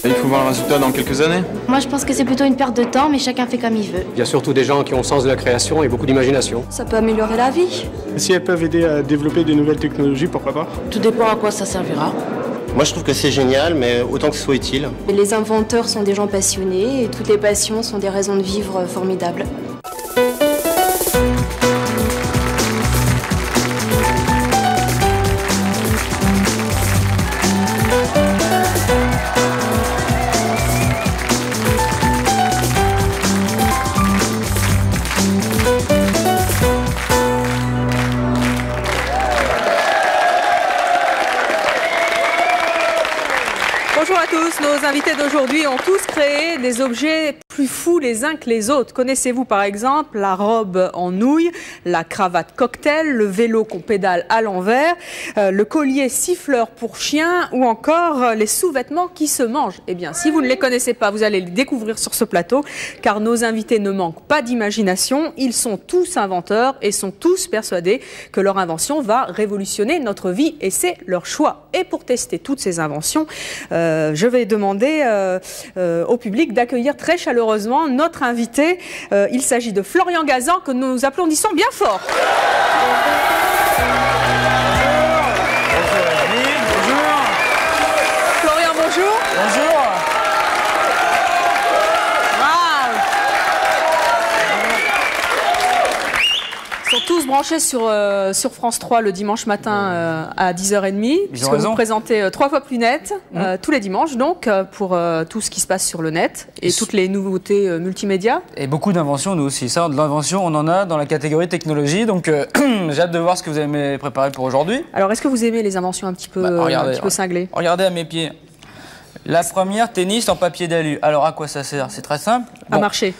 Il faut voir le résultat dans quelques années. Moi, je pense que c'est plutôt une perte de temps, mais chacun fait comme il veut. Il y a surtout des gens qui ont le sens de la création et beaucoup d'imagination. Ça peut améliorer la vie. Si elles peuvent aider à développer de nouvelles technologies, pourquoi pas? Tout dépend à quoi ça servira. Moi, je trouve que c'est génial, mais autant que ce soit utile. Les inventeurs sont des gens passionnés et toutes les passions sont des raisons de vivre formidables. Bonjour à tous, nos invités d'aujourd'hui ont tous créé des objets plus fous les uns que les autres. Connaissez-vous par exemple la robe en nouille, la cravate cocktail, le vélo qu'on pédale à l'envers, le collier siffleur pour chien ou encore les sous-vêtements qui se mangent? Eh bien, si vous ne les connaissez pas, vous allez les découvrir sur ce plateau car nos invités ne manquent pas d'imagination. Ils sont tous inventeurs et sont tous persuadés que leur invention va révolutionner notre vie et c'est leur choix. Et pour tester toutes ces inventions, je vais demander au public d'accueillir très chaleureusement notre invité. Il s'agit de Florian Gazan que nous applaudissons bien fort. Bonjour. Florian, bonjour. Bonjour. Ils sont tous branchés sur France 3 le dimanche matin à 10h30, puisque vous présentez 3 fois plus net, tous les dimanches, donc, pour tout ce qui se passe sur le net et toutes les nouveautés multimédia. Et beaucoup d'inventions, nous aussi. Ça, de l'invention, on en a dans la catégorie technologie, donc j'ai hâte de voir ce que vous avez préparé pour aujourd'hui. Alors, est-ce que vous aimez les inventions un petit peu, cinglées? Regardez à mes pieds. La première, tennis en papier d'alu. Alors, à quoi ça sert? C'est très simple. À marcher.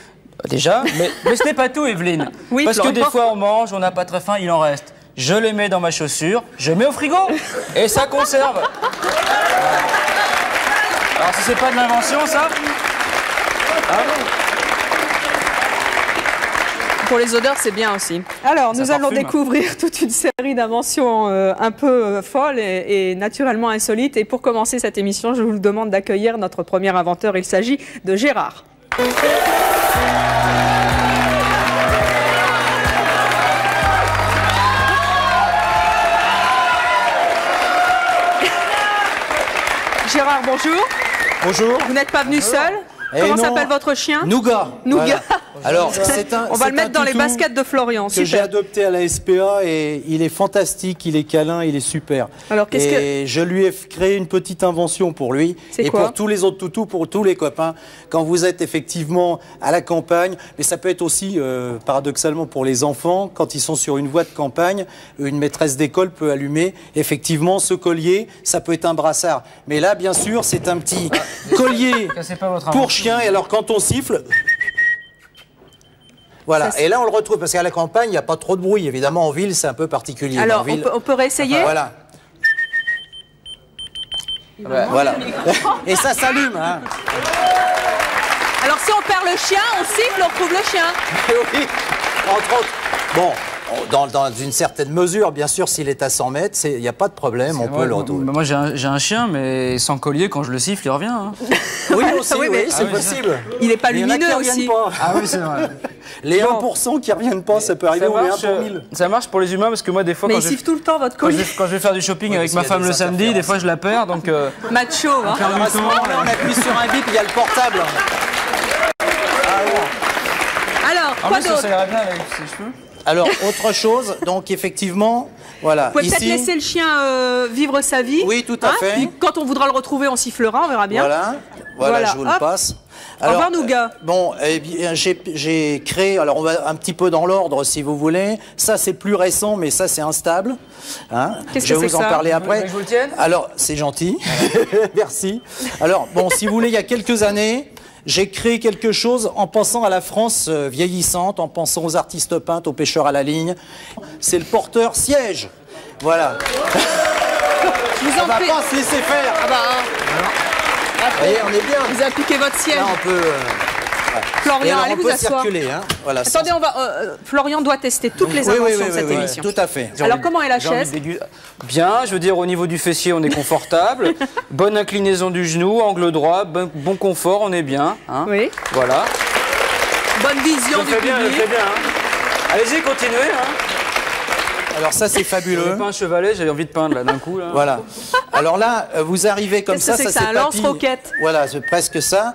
Déjà, mais ce n'est pas tout, Evelyne. Oui, parce que des fois, on mange, on n'a pas très faim, il en reste. Je les mets dans ma chaussure, je mets au frigo et ça conserve. Alors, si c'est pas de l'invention, ça Pour les odeurs, c'est bien aussi. Alors, nous allons découvrir toute une série d'inventions un peu folles et naturellement insolites. Et pour commencer cette émission, je vous demande d'accueillir notre premier inventeur. Il s'agit de Gérard. Gérard, bonjour. Bonjour. Vous n'êtes pas venu seul? Comment s'appelle votre chien? Nougat. Nougat. Voilà. Alors, on va le mettre dans les baskets de Florian. Que j'ai adopté à la SPA et il est fantastique, il est câlin, il est super. Alors, je lui ai créé une petite invention pour lui et pour tous les autres toutous, pour tous les copains. Quand vous êtes effectivement à la campagne, mais ça peut être aussi paradoxalement pour les enfants, quand ils sont sur une voie de campagne, une maîtresse d'école peut allumer effectivement ce collier, ça peut être un brassard. Mais là, bien sûr, c'est un petit collier pour chien et alors quand on siffle... Voilà, et là on le retrouve, parce qu'à la campagne, il n'y a pas trop de bruit, évidemment, en ville, c'est un peu particulier. Alors, on peut réessayer? Voilà. Voilà. Et ça s'allume, hein. Alors, si on perd le chien, on siffle, on retrouve le chien. Oui, entre autres. Bon, dans une certaine mesure, bien sûr, s'il est à 100 mètres, il n'y a pas de problème, on peut le retrouver. Moi, j'ai un chien, mais sans collier, quand je le siffle, il revient. Hein. Oui, aussi, c'est possible. Il n'est pas lumineux aussi. Ah oui, c'est vrai. Les 1% qui ne reviennent pas, ça peut arriver au 1 pour 1000. Ça marche pour les humains, parce que moi, des fois, mais il siffle tout le temps, votre collier. Quand je vais faire du shopping avec ma femme le samedi, des fois, je la perds, donc... Macho, hein. On appuie sur un bip, il y a le portable. Alors, quoi d'autre? Ça irait bien avec ses cheveux. Alors, autre chose, donc effectivement, voilà. Vous pouvez peut-être laisser le chien vivre sa vie. Oui, tout à fait. Puis, quand on voudra le retrouver, on sifflera, on verra bien. Voilà, je vous le passe. Alors, au revoir, Nougat. Bon, eh bien, j'ai créé, alors on va un petit peu dans l'ordre si vous voulez. Ça, c'est plus récent, mais ça, c'est instable. Hein, qu'est-ce que c'est? Je vais vous en parler après. Je vous le tienne. Alors, c'est gentil. Merci. Alors, bon, si vous voulez, il y a quelques années, j'ai créé quelque chose en pensant à la France vieillissante, en pensant aux artistes peintres, aux pêcheurs à la ligne. C'est le porteur siège. Voilà. Je vous en prie. On va pas se laisser faire. Ah bah, vous voyez, on est bien. Vous appliquez votre siège. Là, on peut... Florian, allez vous asseoir. Circuler, hein. Voilà, attendez, Florian doit tester toutes les inventions de cette émission. Tout à fait. Alors, comment est la chaise? Bien, je veux dire, au niveau du fessier, on est confortable. Bonne inclinaison du genou, angle droit, bon confort, on est bien. Hein. Oui. Voilà. Bonne vision du public. Je fais bien, hein. Allez-y, continuez. Hein. Alors ça, c'est fabuleux. Je n'ai pas un chevalet, j'avais envie de peindre là d'un coup. Là. Voilà. Alors là, vous arrivez comme ça, c'est un lance-roquette. Voilà, c'est presque ça.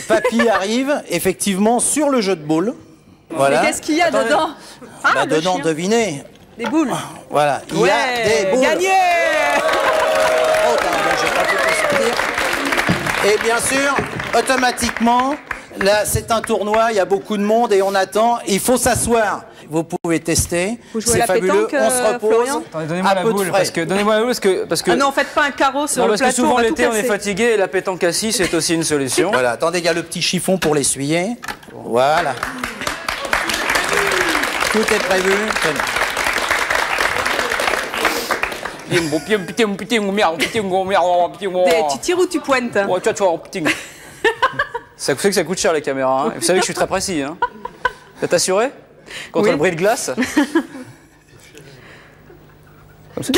Papy arrive effectivement sur le jeu de boules. Voilà. Mais qu'est-ce qu'il y a dedans? Dedans, chien. Devinez. Des boules. Voilà. Il y a des boules. Gagné. Oh, j'ai pas pu sortir. Et bien sûr, automatiquement, là, c'est un tournoi, il y a beaucoup de monde et on attend. Il faut s'asseoir. Vous pouvez tester. C'est fabuleux. Pétanque, on se repose. Florian. Attendez, donnez-moi la boule parce que Ah non, faites pas un carreau sur le parce plateau. que souvent l'été on est fatigué et la pétanque assis c'est aussi une solution. Voilà, attendez, il y a le petit chiffon pour l'essuyer. Voilà. Tout est prévu. Tu tires ou tu pointes? Ça fait que ça coûte cher les caméras. Hein. Vous savez que je suis très précis. Hein. Vous êtes assuré? Contre le bris de glace? Comme ça.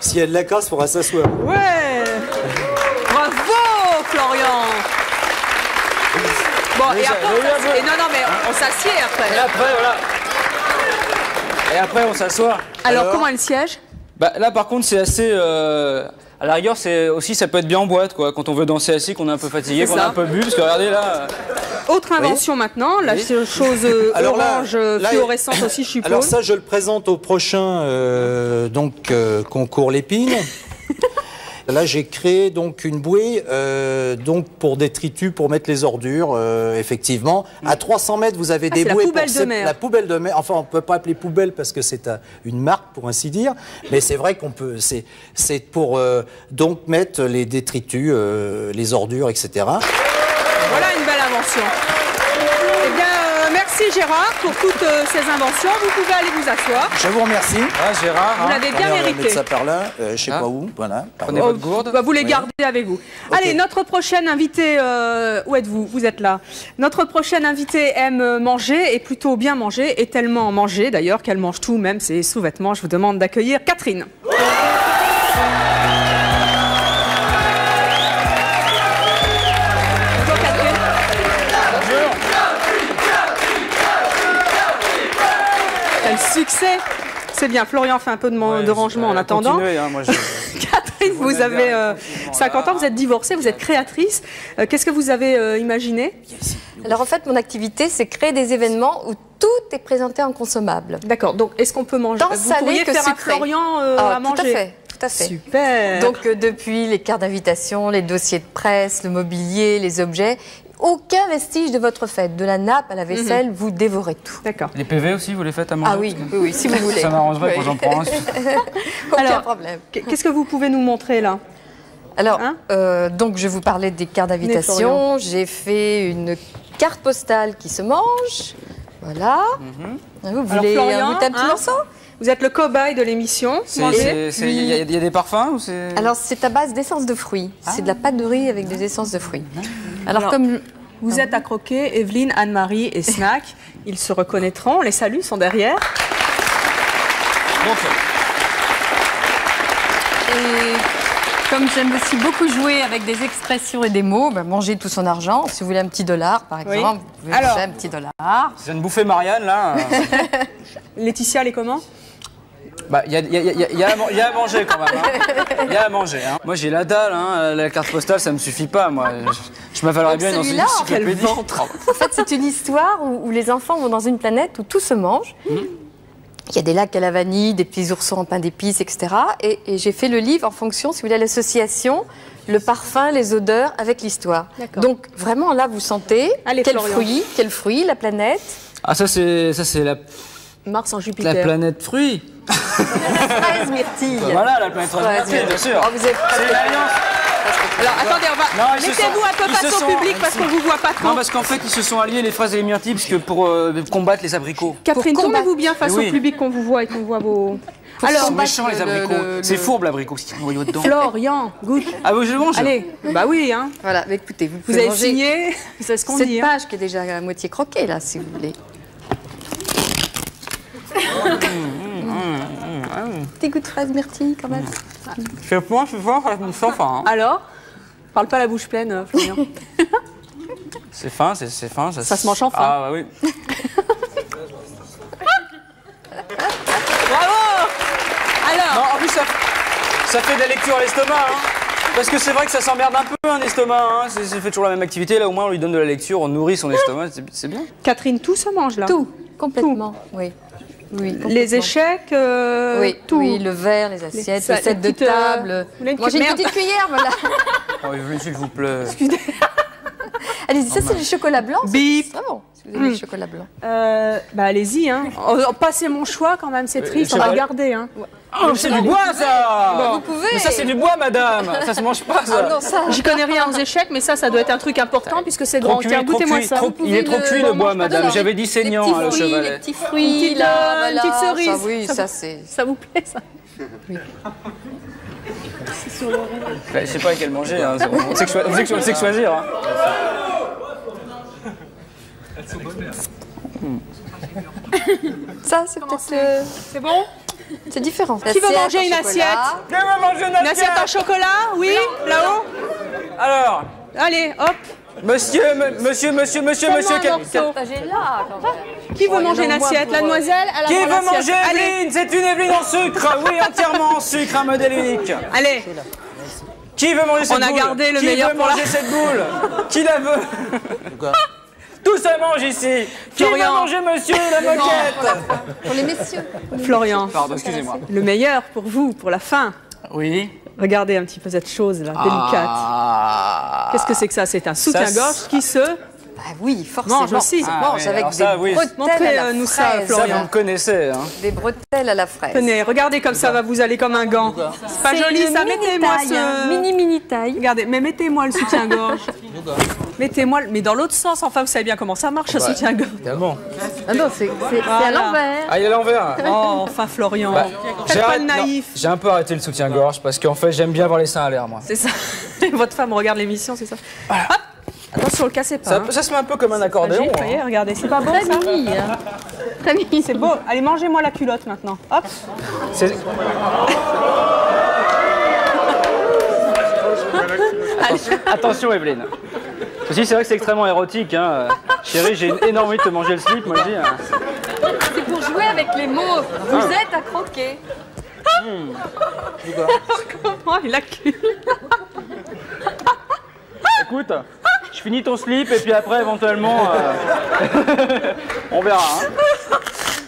S'il y a de la casse, il faudra s'asseoir. Ouais. Bravo, Florian. Bon, et après, non, mais on s'assied après. Et après, voilà. Et après, on s'assoit. Alors, comment est le siège? Bah, là, par contre, c'est assez... À la rigueur, ça peut être bien en boîte, quoi. Quand on veut danser assis, qu'on est un peu fatigué, qu'on a un peu bu, parce que regardez là... Autre invention maintenant, la chose orange fluorescente aussi, je suppose. Alors ça, je le présente au prochain concours Lépine. Là, j'ai créé donc une bouée pour détritus, pour mettre les ordures, effectivement. À 300 mètres, vous avez des bouées pour la poubelle de mer. Enfin, on ne peut pas appeler poubelle parce que c'est une marque, pour ainsi dire. Mais c'est vrai qu'on peut. C'est pour donc mettre les détritus, les ordures, etc. Voilà une belle invention. Eh bien, merci Gérard pour toutes ces inventions. Vous pouvez aller vous asseoir. Je vous remercie. Ah, Gérard. Vous l'avez bien mérité. On va mettre ça par là, je ne sais pas où. Voilà. Prenez votre gourde. Vous les gardez avec vous. Okay. Allez, notre prochaine invitée, où êtes-vous? Vous êtes là. Notre prochaine invitée aime manger, et plutôt bien manger, et tellement manger d'ailleurs qu'elle mange tout, même ses sous-vêtements. Je vous demande d'accueillir Catherine. Succès. C'est bien, Florian fait un peu de rangement en attendant. Hein, moi, Catherine, vous avez 50 ans, vous êtes divorcée, vous êtes créatrice. Qu'est-ce que vous avez imaginé? Alors en fait, mon activité, c'est créer des événements où tout est présenté en consommable. D'accord, donc est-ce qu'on peut manger? Vous pourriez faire un Florian à manger? Tout à fait. Super. Donc depuis les cartes d'invitation, les dossiers de presse, le mobilier, les objets, aucun vestige de votre fête, de la nappe à la vaisselle, vous dévorez tout. D'accord. Les PV aussi, vous les faites à manger? Ah oui, oui, si vous voulez. Ça m'arrangerait quand j'en prends un. Aucun problème. Qu'est-ce que vous pouvez nous montrer là? Alors, donc je vous parlais des cartes d'invitation. J'ai fait une carte postale qui se mange. Voilà. Vous voulez un petit morceau? Vous êtes le cobaye de l'émission. Il y a des parfums ou Alors, c'est à base d'essence de fruits. C'est de la pâte de riz avec des essences de fruits. Alors comme vous êtes à croquer, Evelyne, Anne-Marie et Snack, ils se reconnaîtront. Les saluts sont derrière. Et comme j'aime aussi beaucoup jouer avec des expressions et des mots, manger tout son argent. Si vous voulez un petit dollar, par exemple, vous pouvez manger un petit dollar. C'est une bouffée Marianne, là. Laetitia, elle est comment? Il y a à manger quand même. Il y a à manger. Hein. Moi j'ai la dalle, hein. La carte postale ça me suffit pas. Moi, je m'avalerais bien dans une encyclopédie. En fait, c'est une histoire où les enfants vont dans une planète où tout se mange. Il y a des lacs à la vanille, des petits oursons en pain d'épices, etc. Et j'ai fait le livre en fonction, si vous voulez, l'association, le parfum, les odeurs avec l'histoire. Donc vraiment là, vous sentez quel fruit, la planète. Ah ça c'est la Mars en Jupiter. La planète fruit. Fraise myrtille. Voilà, la planète fraise myrtille, bien sûr. Oh, c'est une alliance. Alors attendez, on va... Mettez-vous un peu face au public parce qu'on vous voit pas trop. Non, parce qu'en fait, ils se sont alliés, les fraises et les myrtilles, parce que pour combattre les abricots. Catherine, tournez-vous bien face au public qu'on vous voit et qu'on voit vos... Alors, c'est méchant les abricots. C'est fourbe l'abricot, si tu le noyau dedans. Florian, goûte. Ah oui, je le mange. Allez, bah oui, hein. Voilà, mais écoutez, vous avez manger signé, c'est ce qu'on dit. Cette page qui est déjà à moitié croquée, là, si vous voulez. Petit goût de fraise myrtille, quand même. C'est point, je vois, ça me sent fin. Alors, parle pas la bouche pleine, Florian. C'est fin, c'est fin. Ça se mange en fin. Ah bah oui. Bravo. Alors. Non, en plus, ça fait de la lecture à l'estomac. Hein. Parce que c'est vrai que ça s'emmerde un peu, un estomac. Hein. C'est fait toujours la même activité. Là, au moins, on lui donne de la lecture, on nourrit son estomac. C'est bien. Catherine, tout se mange là. Tout, complètement. Tout. Oui. Oui, les échecs, oui, tout. Oui, le verre, les assiettes, le set de table. Moi, j'ai une petite cuillère, voilà. Oh, oui, s'il vous plaît. Excusez. Allez-y, ça c'est du chocolat blanc. Bip. C'est bon, si vous avez du chocolat blanc. Bah allez-y, hein. Passez mon choix quand même, c'est triste, on va garder, hein. Oh, c'est du bois, ça. Bon, vous pouvez. Mais ça, c'est du bois, madame. Ça se mange pas, ça. Ah non, ça. J'y connais rien aux échecs, mais ça doit être un truc important puisque c'est grand. Tiens, goûtez-moi ça. Il est trop cuit, le bois, madame. J'avais dit saignant, le chevalet. Les petits fruits, là, une petite cerise. Ça, oui, ça c'est... Ça vous plaît, ça? Oui. Je sais pas laquelle manger, hein. On sait que choisir. Hein. Ça, c'est peut-être... C'est bon? C'est différent. Qui veut manger une assiette? Qui veut manger une assiette? Une assiette en chocolat? Oui, là-haut? Alors? Allez, hop. Monsieur. Partagez là, quand même. Qui veut manger une assiette? La demoiselle? Qui veut manger Evelyne? C'est une Evelyne en sucre. Oui, entièrement en sucre, un modèle unique. Allez. Qui veut manger cette boule? On a gardé le meilleur pour Qui veut manger cette boule? Qui la veut? Tout ça mange ici. Qui veut manger monsieur la moquette? Pour les messieurs. Florian. Pardon, excusez-moi. Le meilleur pour vous, pour la fin. Oui. Regardez un petit peu cette chose là, délicate. Qu'est-ce que c'est que ça? C'est un soutien-gorge qui se... Bah oui, forcément. Mange aussi. Mange avec des bretelles à la fraise. Ça, Florian. Ça, vous me connaissez. Hein. Des bretelles à la fraise. Tenez, regardez comme ça va vous aller comme un gant. C'est pas joli ça, mettez-moi ce... Mini taille. Regardez, mais mettez-moi le soutien-gorge. Mettez-moi, mais dans l'autre sens, enfin vous savez bien comment ça marche, un soutien-gorge. Évidemment. Ah non, c'est à l'envers. Ah, il est à l'envers. Oh, enfin Florian. Faites pas le naïf. J'ai un peu arrêté le soutien-gorge parce qu'en fait, j'aime bien avoir les seins à l'air, moi. C'est ça. Votre femme regarde l'émission, c'est ça. Voilà. Hop. Attention, le cassez pas. Ça se met un peu comme un accordéon. Voyez, regardez, c'est pas bon ça. Très mini. C'est beau. Allez, mangez-moi la culotte maintenant. Hop. Attention, Evelyne. Ceci, c'est vrai que c'est extrêmement érotique. Hein. Chérie, j'ai énormément envie de te manger le slip, moi je dis. Hein. C'est pour jouer avec les mots. Vous êtes à croquer. Comment il a cul. Écoute, je finis ton slip et puis après, éventuellement, on verra.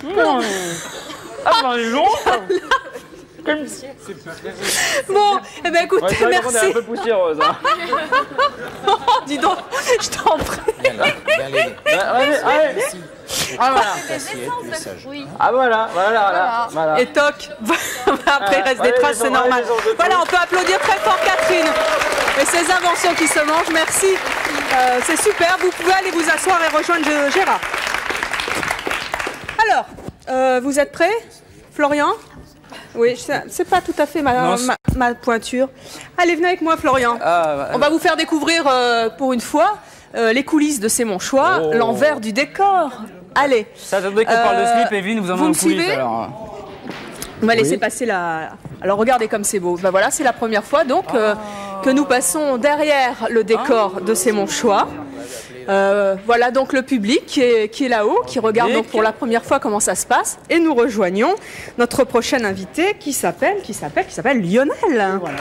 Hein. Ah, ben, les gens. Bon, eh ben écoutez, ouais, merci. On est un peu poussiéreuse. Hein. Oh, dis donc, je t'en prie. Allez. Ah voilà. Ah voilà. Et toc. Après, il reste des traces, c'est normal. Voilà, on peut applaudir très fort Catherine et ses inventions qui se mangent. Merci. C'est super. Vous pouvez aller vous asseoir et rejoindre Gérard. Alors, vous êtes prêts, Florian? Oui, c'est pas tout à fait ma pointure. Allez, venez avec moi, Florian. On va vous faire découvrir, pour une fois, les coulisses de C'est mon choix, l'envers du décor. Allez. Ça attendait qu'on parle de slip, Evelyne, vous en avez en coulisses, alors. On va laisser passer la... Alors, regardez comme c'est beau. Ben voilà, c'est la première fois, donc, que nous passons derrière le décor de C'est mon choix. Voilà donc le public qui est là-haut, qui regarde donc pour la première fois comment ça se passe. Et nous rejoignons notre prochain invité qui s'appelle Lionel. Voilà. Bonjour.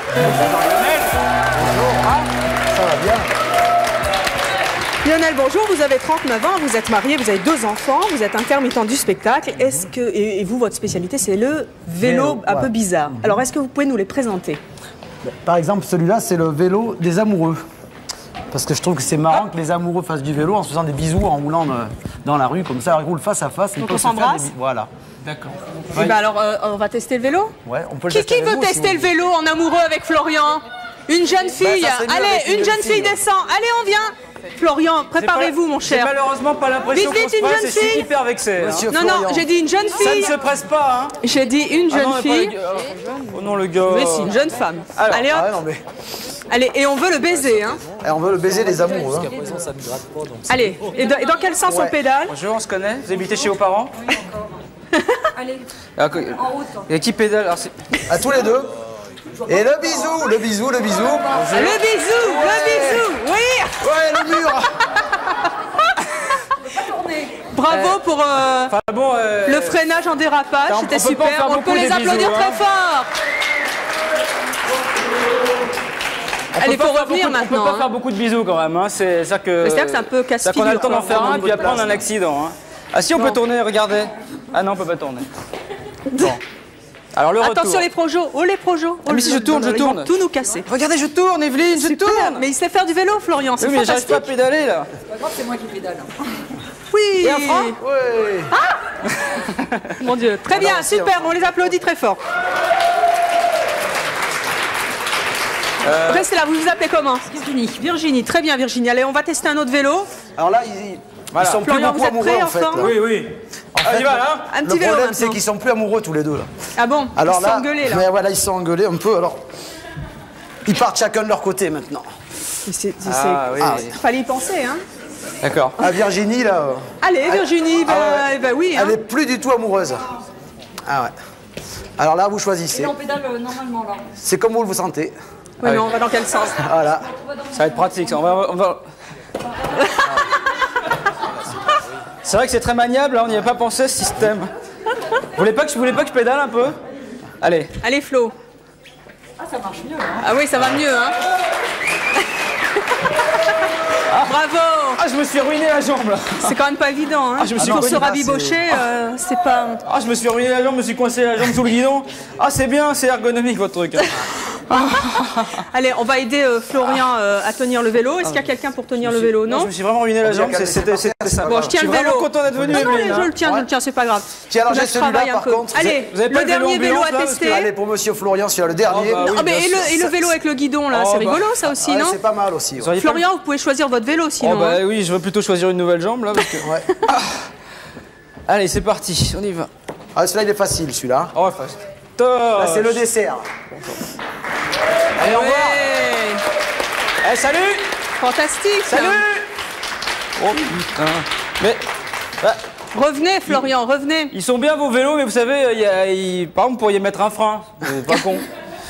Ça va bien. Lionel, bonjour, vous avez 39 ans, vous êtes marié, vous avez 2 enfants, vous êtes intermittent du spectacle. Est-ce que, et vous, votre spécialité, c'est le vélo un peu bizarre. Alors, est-ce que vous pouvez nous les présenter? Par exemple, celui-là, c'est le vélo des amoureux. Parce que je trouve que c'est marrant que les amoureux fassent du vélo en se faisant des bisous, en roulant dans la rue, comme ça, ils roulent face à face. Donc on s'embrasse. Voilà. D'accord. Oui. Bah alors, on va tester le vélo. Ouais, on peut le tester. Qui veut tester le vélo en amoureux avec Florian? Une jeune fille. ça, c'est mieux avec Allez, une jeune fille hein. descend. Allez, on vient. Florian, préparez-vous, mon J'ai cher. malheureusement pas l'impression Vite, qu'on vite, se une presse jeune et je suis fille. hyper vexé. hein. Monsieur Non, Florian. non, j'ai dit une jeune Ça ne fille. se presse pas, hein. J'ai dit une Ah jeune non, mais pas fille. Oh non, le gars. Mais si, une jeune femme. Alors, Allez, hop. Ah ouais, non, mais. Allez, et on veut le baiser, hein. Eh, on veut le baiser des amoureux. Hein. Allez, et dans quel sens on pédale? Bonjour, on se connaît. Vous habitez chez vos parents? Allez. Et qui pédale? Alors, À tous les deux. Et le bisou, le bisou, le bisou. Le bisou, oui. Ouais, le mur. Bravo pour bon, le freinage en dérapage, on c'était peut pas en super. faire On beaucoup peut les des applaudir bisous, très hein. fort. Allez, faut revenir On peut maintenant. pas hein. faire beaucoup de bisous quand même. Hein. C'est-à-dire que. C'est-à-dire que c'est un peu C'est-à-dire qu'on a le temps d'en casse-figure, faire quoi, un, puis après on a un accident. Hein. Ah si, on peut tourner, regardez. Ah non, on peut pas tourner. Bon. Alors le retour. Attention les projos, oh les projos. Ah, mais si je tourne, je Ils vont tourne. tout nous casser. Regardez, je tourne, Evelyne, je Super. tourne. Mais il sait faire du vélo, Florian, c'est Oui, mais j'arrive fantastique. pas à pédaler là. Oui. Et un frein? Mon Dieu, très bien, super, on les applaudit très fort. Restez là, vous vous appelez comment? Virginie. Virginie, très bien Virginie. Allez, on va tester un autre vélo. Alors là, ils sont plus Florian, beaucoup vous êtes amoureux prêts en fait. ensemble? là. Oui, oui. En fait, y va là. Un Le petit vélo problème, c'est maintenant. qu'ils sont plus amoureux tous les deux là. Ah bon? Alors Ils se sont là, engueulés là. mais voilà, ils se sont engueulés un peu. Alors, ils partent chacun de leur côté maintenant. Ah, oui. Fallait y penser, hein. D'accord. À Virginie là, Allez, Virginie, oui. elle Hein. est plus du tout amoureuse. Ah ouais. Alors là, vous choisissez. on pédale normalement là. C'est comme vous le sentez. Oui, mais on va dans quel sens? Voilà. Ça va être pratique. Ça. On va... C'est vrai que c'est très maniable, hein, on n'y avait pas pensé ce système. Vous voulez pas que je pédale un peu? Allez. Allez, Flo. Ah, ça marche mieux. Hein. Ah oui, ça va mieux, hein. Bravo. Ah, je me suis ruiné la jambe là. C'est quand même pas évident, hein. Ah, je me suis Pour se ruiné. rabibocher, c'est pas... Ah, je me suis ruiné la jambe, je me suis coincé la jambe sous le guidon. Ah, c'est bien, c'est ergonomique votre truc. Hein. Allez, on va aider Florian à tenir le vélo. Est-ce qu'il y a quelqu'un pour tenir le vélo? Non. Je me suis vraiment ruiné la jambe, c'était ça. Bon, je tiens le vélo. Je suis vraiment content d'être venu, Non, non, Evelyne, je hein. le tiens, c'est pas grave. Tiens, alors Là, j'ai je celui-là travaille un par peu. contre. Allez, Vous avez pas le le vélo dernier vélo ambulance, à là, parce que- tester. Allez, pour Monsieur Florian, celui-là, le dernier. bah oui. Ah, mais bien et le vélo avec le guidon, là, Oh, c'est bah. rigolo, ça aussi, Ouais, non? c'est pas mal aussi. ouais. Florian, vous pouvez choisir votre vélo, Oh sinon. bah hein. oui, je vais plutôt choisir une nouvelle jambe là. Parce que... Ouais. Allez, c'est parti, on y va. Ah, celui-là, il est facile, celui-là. Oh, fast. Là, c'est le dessert. Allez, au revoir. Ouais. Eh, salut. Fantastique. Salut. Oh putain. Mais... bah, Revenez, Florian, revenez. ils sont bien vos vélos, mais vous savez, par exemple, vous pourriez mettre un frein. C'est pas con.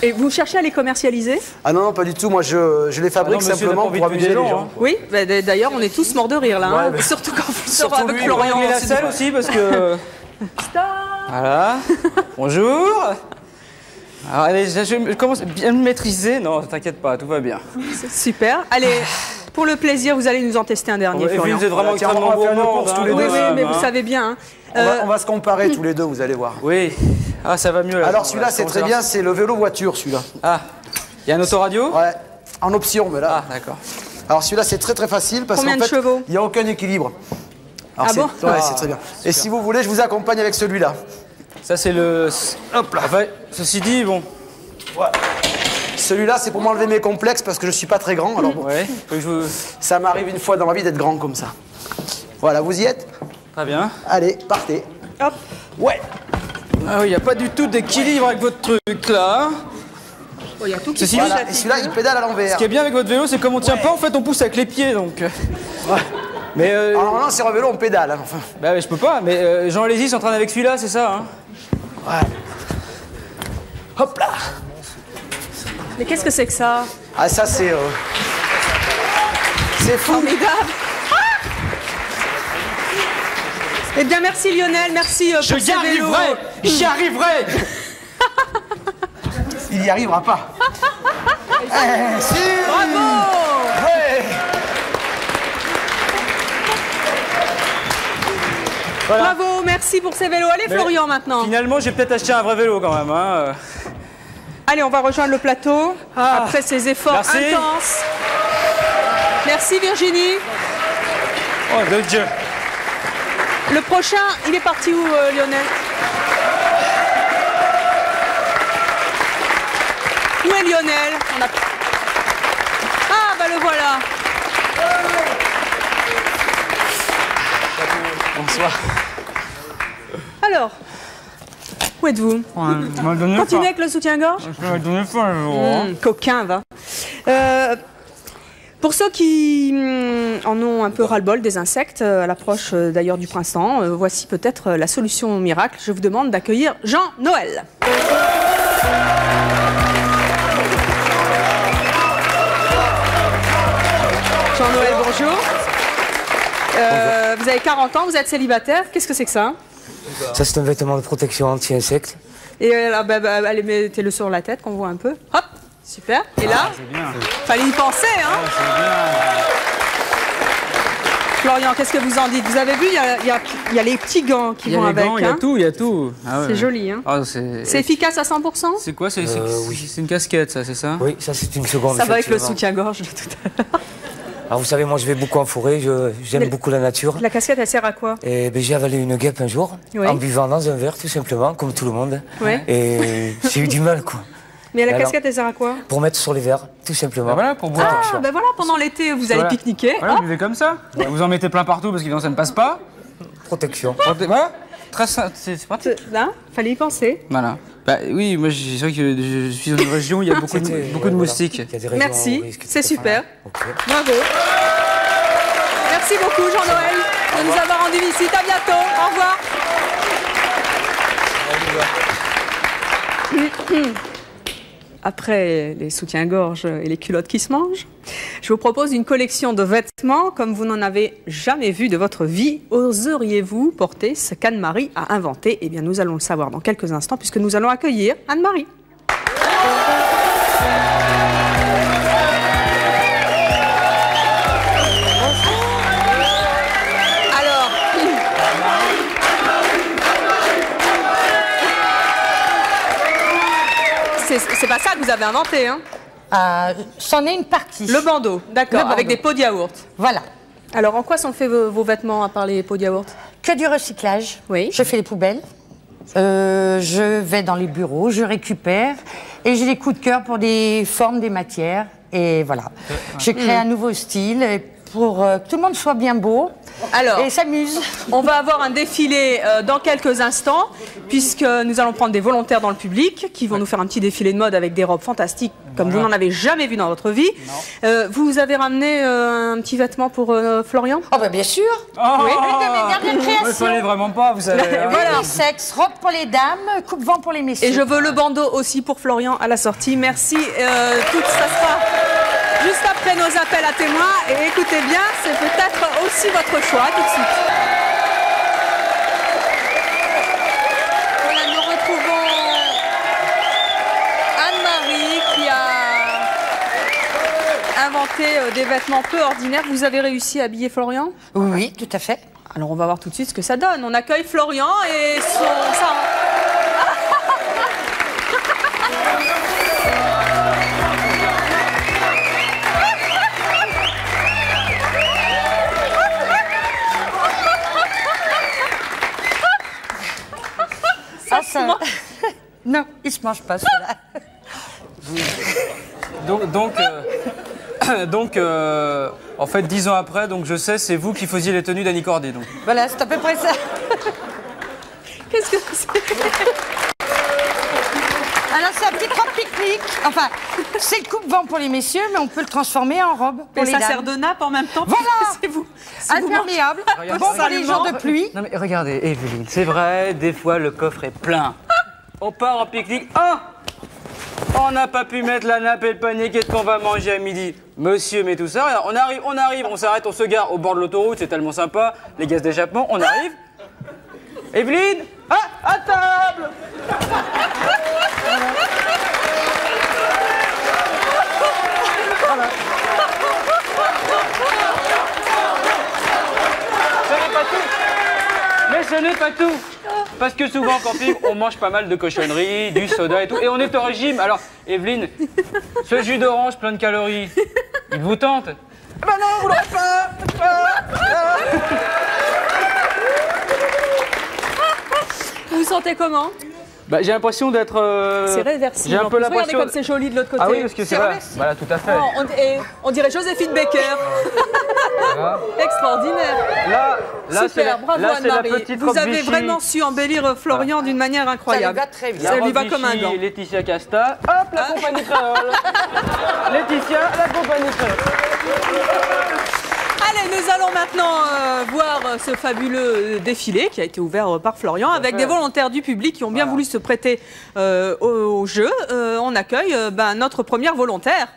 Et vous cherchez à les commercialiser? Ah non, non, pas du tout. Moi, je les fabrique Ah non, monsieur, simplement on a pas pour envie de amuser tuer les des gens, gens. hein. Oui, bah, d'ailleurs, on est tous morts de rire, là. hein. Ouais, mais- Surtout quand vous sortez Surtout avec lui, Florian. Régler la c'est selle aussi, parce que... Voilà. Bonjour. Alors, allez, je commence à bien me maîtriser. Non, t'inquiète pas, tout va bien. Super. Allez, pour le plaisir, vous allez nous en tester un dernier, Et puis, Florian. vous êtes vraiment Tiens, extrêmement on va faire une gourmande. course tous les Oui, deux. oui, mais vous hein. savez bien. hein. On va se comparer tous les deux, vous allez voir. Oui. Ah, ça va mieux là. Alors, celui-là, c'est très bien. C'est le vélo voiture, celui-là. Ah, il y a un autoradio? Ouais. En option, mais là. Ah, d'accord. Alors, celui-là, c'est très très facile parce Combien qu'en de fait, chevaux? il n'y a aucun équilibre. Alors, Ah bon? Ouais, c'est très bien. Et si vous voulez, je vous accompagne avec celui-là. Ça, c'est le... Hop là. Enfin, ceci dit, bon... Celui-là, c'est pour m'enlever mes complexes parce que je suis pas très grand. Alors bon, Ouais, faut que je... ça m'arrive une fois dans ma vie d'être grand comme ça. Voilà, vous y êtes? Très bien. Allez, partez. Hop. Ouais. Ah oui, il n'y a pas du tout d'équilibre avec votre truc là. Oh, il y a tout qui Ceci se dit, passe. Voilà. Et celui-là, il pédale à l'envers. Ce qui est bien avec votre vélo, c'est comme on tient pas, en fait, on pousse avec les pieds, donc... Ouais. Mais Alors maintenant, c'est un vélo, on pédale. Hein, enfin. bah, je peux pas, mais Jean Lézy s'entraîne avec celui-là, c'est ça, hein? Ouais. Hop là. Mais qu'est-ce que c'est que ça? Ah, ça, c'est fou. Formidable. Eh bien, merci Lionel, merci pour ces vélos. J'y arriverai. Il n'y arrivera pas. Eh, si. Bravo. Ouais. Voilà. Bravo, merci pour ces vélos. Allez, Mais Florian, maintenant. Finalement, j'ai peut-être acheté un vrai vélo quand même, hein. Allez, on va rejoindre le plateau Ah. après ces efforts Merci. intenses. Merci Virginie. Oh, de Dieu. Le prochain, il est parti où, Lionel? Où est Lionel? le voilà. Bonsoir. Alors, où êtes-vous? Continuez avec le soutien-gorge. Coquin, va. Pour ceux qui en ont un peu ras-le-bol des insectes, à l'approche d'ailleurs du printemps, voici peut-être la solution miracle. Je vous demande d'accueillir Jean-Noël. Jean-Noël, bonjour. Vous avez 40 ans, vous êtes célibataire. Qu'est-ce que c'est que ça? Ça, c'est un vêtement de protection anti-insectes. Et allez, mettez-le sur la tête qu'on voit un peu. Hop, super. Et là, fallait y penser, hein. Florian, qu'est-ce que vous en dites? Vous avez vu, il y a les petits gants qui vont avec. Il y a tout, il y a tout. Ah ouais. C'est joli, hein. Ah, c'est efficace à 100%? C'est quoi? C'est oui. une casquette, ça, c'est ça? Oui, ça, c'est une seconde. Ça va avec le soutien-gorge de tout à l'heure. Alors, vous savez, moi, je vais beaucoup en forêt, j'aime beaucoup la nature. La casquette, elle sert à quoi? Et ben, j'ai avalé une guêpe un jour, en buvant dans un verre, tout simplement, comme tout le monde. Oui. Et j'ai eu du mal, quoi. Mais la casquette, elle sert à quoi? Pour mettre sur les verres, tout simplement. Ben voilà, pour boire. Ah, ben voilà, pendant l'été, vous allez pique-niquer. Voilà, vous vivez comme ça. Vous en mettez plein partout parce qu'évidemment, ça ne passe pas. Protection. Voilà. Très simple, c'est pratique. Là, fallait y penser. Voilà. Bah oui, moi, c'est vrai que je suis dans une région où il y a beaucoup de moustiques. Merci, c'est super. Bravo. Merci beaucoup, Jean-Noël, de nous avoir rendu visite. À bientôt. Au revoir. Après les soutiens-gorge et les culottes qui se mangent, je vous propose une collection de vêtements comme vous n'en avez jamais vu de votre vie. Oseriez-vous porter ce qu'Anne-Marie a inventé? Eh bien, nous allons le savoir dans quelques instants puisque nous allons accueillir Anne-Marie. C'est pas ça que vous avez inventé, hein? C'en est une partie. Le bandeau, d'accord, avec des pots de yaourt. Voilà. Alors, en quoi sont faits vos vêtements à part les pots de yaourt? Que du recyclage. Oui. Je fais les poubelles. Je vais dans les bureaux, je récupère. Et j'ai des coups de cœur pour des formes, des matières. Et voilà. Je crée un nouveau style pour que tout le monde soit bien beau. Alors, et s'amuse. On va avoir un défilé dans quelques instants, puisque nous allons prendre des volontaires dans le public qui vont nous faire un petit défilé de mode avec des robes fantastiques comme vous n'en avez jamais vu dans votre vie. Vous avez ramené un petit vêtement pour Florian? Oh bah bien sûr. Oh, oui, une de mes dernières créations. Il fallait vraiment pas, vous savez. Voilà. Unisex, robe pour les dames, coupe-vent pour les messieurs. Et je veux le bandeau aussi pour Florian à la sortie. Merci. Tout ça sera juste après nos appels à témoins. Et écoutez bien, c'est peut-être aussi votre choix. Tout de suite. Voilà, nous retrouvons Anne-Marie qui a inventé des vêtements peu ordinaires. Vous avez réussi à habiller Florian? Oui, tout à fait. Alors on va voir tout de suite ce que ça donne. On accueille Florian et son... Non, il se mange pas celui-là. Donc, en fait, 10 ans après, donc je sais, c'est vous qui faisiez les tenues d'Annie Cordy. Donc. Voilà, c'est à peu près ça. Qu'est-ce que c'est? Alors, c'est un petit robe pique-nique. Enfin, c'est le coupe-vent pour les messieurs, mais on peut le transformer en robe pour les dames. Ça sert de nappe en même temps. Voilà. C'est vous. Imperméable. Bon pour les jours de pluie. Non mais regardez, Evelyne, c'est vrai, des fois le coffre est plein. On part en pique-nique. On n'a pas pu mettre la nappe et le panier, qu'est-ce qu'on va manger à midi? Monsieur, mais tout ça, regarde, on arrive, on s'arrête, on se gare au bord de l'autoroute, c'est tellement sympa, les gaz d'échappement, on arrive. Evelyne, à table. Voilà. Ce n'est pas tout. Mais ce n'est pas tout. Parce que souvent, en camping, on mange pas mal de cochonneries, du soda et tout. Et on est au régime. Alors, Evelyne, ce jus d'orange plein de calories, il vous tente? Eh ben non, vous l'aurez pas. Vous vous sentez comment? Bah, j'ai l'impression d'être. C'est réversible. J'ai un peu Regardez l'impression. comme c'est joli de l'autre côté. Ah oui, parce que c'est vrai. Voilà, tout à fait. Oh, on dirait Joséphine Baker. Voilà. Extraordinaire. Là, super, bravo Anne-Marie. Vous avez vraiment su embellir Florian d'une manière incroyable. Ça lui va très bien. Ça lui va comme un gant. Laetitia Casta. Hop, la compagnie créole. Laetitia, la compagnie créole. Allez, nous allons maintenant voir ce fabuleux défilé qui a été ouvert par Florian avec des volontaires du public qui ont bien voulu se prêter au jeu. On accueille notre première volontaire.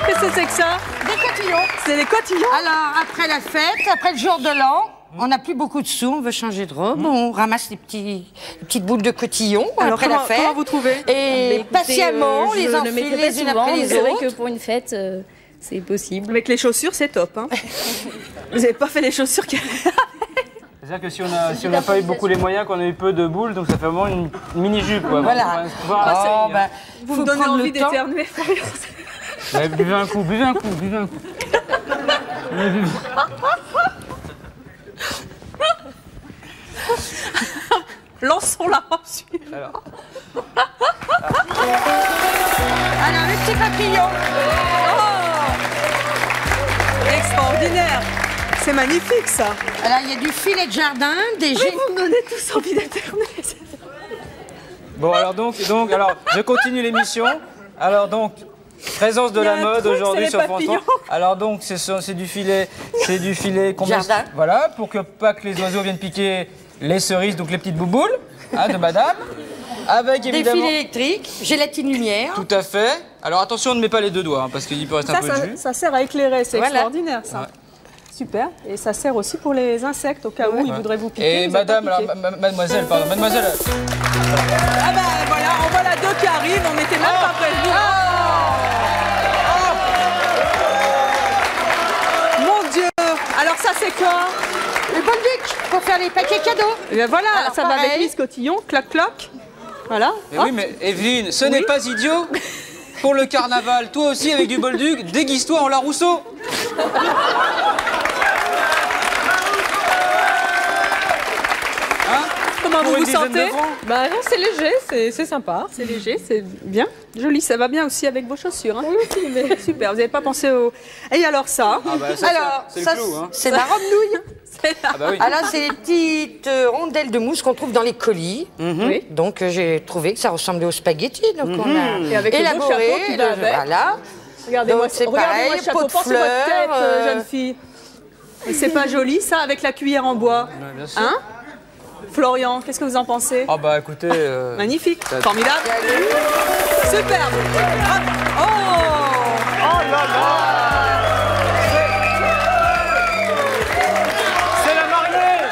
Qu'est-ce que c'est que ça? Des cotillons. C'est des cotillons? Alors, après la fête, après le jour de l'an, on n'a plus beaucoup de sous, on veut changer de robe, on ramasse les petites boules de cotillons après la fête. Comment vous trouvez? Et patiemment, les enfile les unes après les C'est vrai autres. que pour une fête, c'est possible. Avec les chaussures, c'est top. Hein. Vous n'avez pas fait les chaussures qui... C'est-à-dire que si on n'a pas eu beaucoup les moyens, qu'on a eu peu de boules, donc ça fait vraiment une mini-jupe. Voilà. Vous me donnez envie d'éternuer, Florian. Ouais, buvez un coup, buvez un coup, buvez un coup. Lançons la robe suivante. Alors, le petit papillon. Oh, extraordinaire. C'est magnifique, ça. Alors, il y a du filet de jardin, des Vous me donnez tous envie d'éternuer. Bon, alors alors, je continue l'émission. Alors donc, présence de la mode aujourd'hui sur France 3. Alors donc, c'est du filet jardin. Voilà, pour que pas que les oiseaux viennent piquer les cerises, donc les petites bouboules de madame. Avec évidemment... Des fils électriques, gélatine lumière. Tout à fait. Alors attention, on ne met pas les deux doigts, parce qu'il peut rester un peu de jus. Ça sert à éclairer, c'est extraordinaire, ça. Ouais. Super. Et ça sert aussi pour les insectes, au cas où ils voudraient vous piquer. Et madame, alors, mademoiselle, pardon, mademoiselle... Ah ben voilà, on voit la deux qui arrive, on n'était même pas prévenus. Mon Dieu. Alors ça, c'est quoi? Le bolduc pour faire les paquets cadeaux. Et bien voilà, alors, ça va avec Miss Cotillon, clac clac. Voilà. Mais oui, mais Evelyne, ce n'est pas idiot. Pour le carnaval, toi aussi avec du bolduc, déguise-toi en Larousseau. Comment vous vous sentez? Bah non, c'est léger, c'est sympa. C'est léger, c'est bien. Joli, ça va bien aussi avec vos chaussures. Hein. Oui, aussi, mais... Super, vous n'avez pas pensé au... Et alors ça? Ah bah ça, alors, c'est le clou, hein. C'est la robe nouille. Ah bah oui. Alors, c'est les petites rondelles de mousse qu'on trouve dans les colis. Oui. Donc, j'ai trouvé que ça ressemblait aux spaghettis. Donc, on a Et avec le beau chapeau qui va avec. Voilà. Regardez-moi c'est regardez pareil, le chapeau, pot de pensez fleurs, votre tête, jeune fille. C'est pas joli, ça, avec la cuillère en bois? Ouais, bien sûr. Hein? Florian, qu'est-ce que vous en pensez? Ah bah écoutez... Magnifique, formidable. Superbe. Oh! Oh là là! C'est la mariée!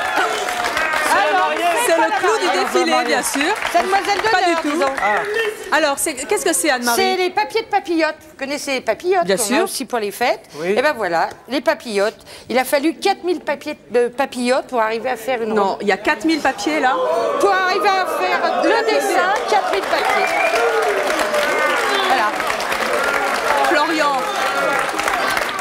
C'est le clou du défilé, bien sûr. C'est Mademoiselle d'honneur, Pas du tout. disons. Alors, qu'est-ce que c'est, Anne-Marie? C'est les papiers de papillotes. Vous connaissez les papillotes? Bien qu'on sûr. a aussi pour les fêtes. Oui. Et ben voilà, les papillotes. Il a fallu 4000 papiers de papillotes pour arriver à faire une robe. Non, il y a 4000 papiers, là. Pour arriver à faire le dessin, 4000 papiers. Voilà. Florian.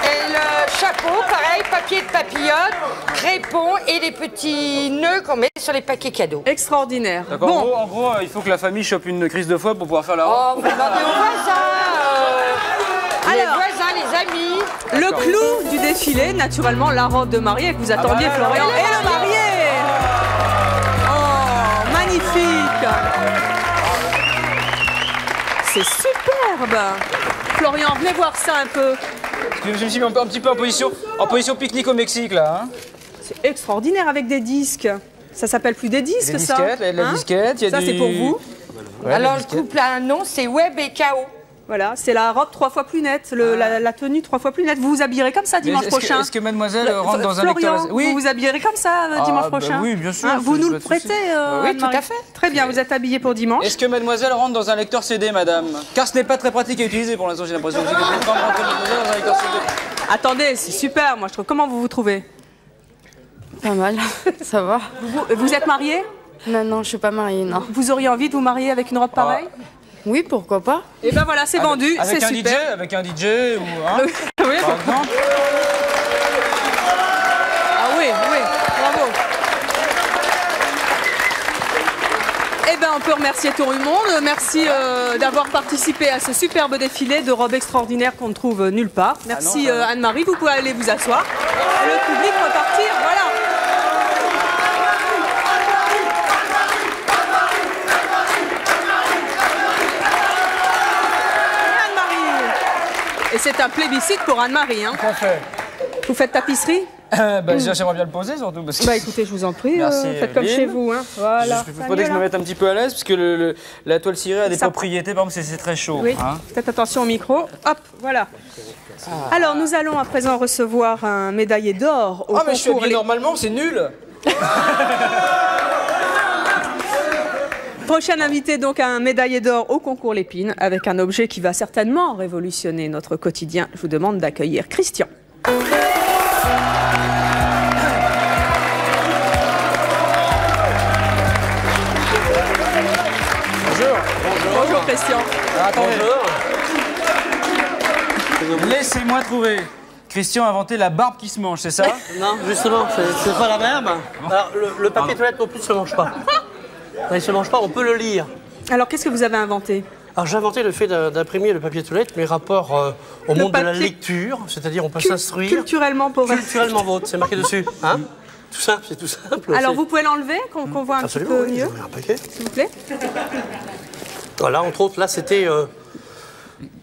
Et le chapeau, pareil, papier de papillote, crépon et les petits nœuds qu'on met sur les paquets cadeaux. Extraordinaire. D'accord, Bon. en gros, il faut que la famille chope une crise de foie pour pouvoir faire la robe. Oh, vous demandez aux voisins, les Alors. voisins, les amis. Le clou du défilé, naturellement, la robe de mariée que vous attendiez, bah, Florian. et Et le marié. Oh, magnifique. C'est superbe. Florian, venez voir ça un peu. Je me suis mis un petit peu en position pique-nique au Mexique, là. Hein. C'est extraordinaire avec des disques. Ça s'appelle plus des disques, Des ça. disquettes, il y a de la disquette, il y a Ça, du... c'est pour vous. Ouais, Alors, la le disquette. couple a un nom, c'est Web et K.O. Voilà, c'est la robe 3 fois plus nette, la tenue 3 fois plus nette. Vous vous habillerez comme ça dimanche prochain. Est-ce que mademoiselle rentre dans un Florian, lecteur... Oui. vous vous habillerez comme ça dimanche bah prochain? oui, bien sûr. Hein, vous nous pas le de souci. prêtez Oui, Anne-Marie tout à fait. Très bien, vous êtes habillée pour dimanche. Est-ce que mademoiselle rentre dans un lecteur CD, madame? Car ce n'est pas très pratique à utiliser pour l'instant, j'ai l'impression. C'est que je peux pas rentrer mademoiselle dans un lecteur CD. Attendez, c'est super, moi je trouve. Comment vous vous trouvez? Pas mal, ça va. Vous êtes mariée? Non, je suis pas mariée, non. Vous auriez envie de vous marier avec une robe pareille? Oui, pourquoi pas? Et ben voilà, c'est vendu, Avec c'est un super. DJ ou... Hein, Oui, par exemple. Eh bien, on peut remercier tout le monde. Merci d'avoir participé à ce superbe défilé de robes extraordinaires qu'on ne trouve nulle part. Merci Anne-Marie. Vous pouvez aller vous asseoir. Et le public repartir. Voilà. Et c'est un plébiscite pour Anne-Marie. Hein. Tout à fait. Vous faites tapisserie? Déjà, j'aimerais bien le poser surtout. Parce que... écoutez, je vous en prie, Merci, faites comme chez vous. Hein. Voilà. Je faudrait que je me mette un petit peu à l'aise parce que la toile cirée a des propriétés, par exemple, c'est très chaud. Oui, hein. faites attention au micro. Hop, voilà. Alors, nous allons à présent recevoir un médaillé d'or au concours. Mais je suis habillé normalement, c'est nul. Prochain invité, donc, un médaillé d'or au concours Lépine, avec un objet qui va certainement révolutionner notre quotidien. Je vous demande d'accueillir Christian. Bonjour Christian. Attendez. Laissez-moi trouver. Christian a inventé la barbe qui se mange, c'est ça? Non, justement, c'est pas la même. Alors, le papier toilette non plus ne se mange pas. Il ne se mange pas, on peut le lire. Alors, qu'est-ce que vous avez inventé? Alors, j'ai inventé le fait d'imprimer le papier toilette, mes rapports au monde de la lecture, c'est-à-dire on peut s'instruire. Culturellement pauvre. Culturellement vôtre, c'est marqué dessus. Hein? Tout simple, c'est tout simple. Alors, vous pouvez l'enlever, qu'on voit un Absolument, petit peu mieux, un paquet. s'il vous plaît. Voilà, entre autres, là, c'était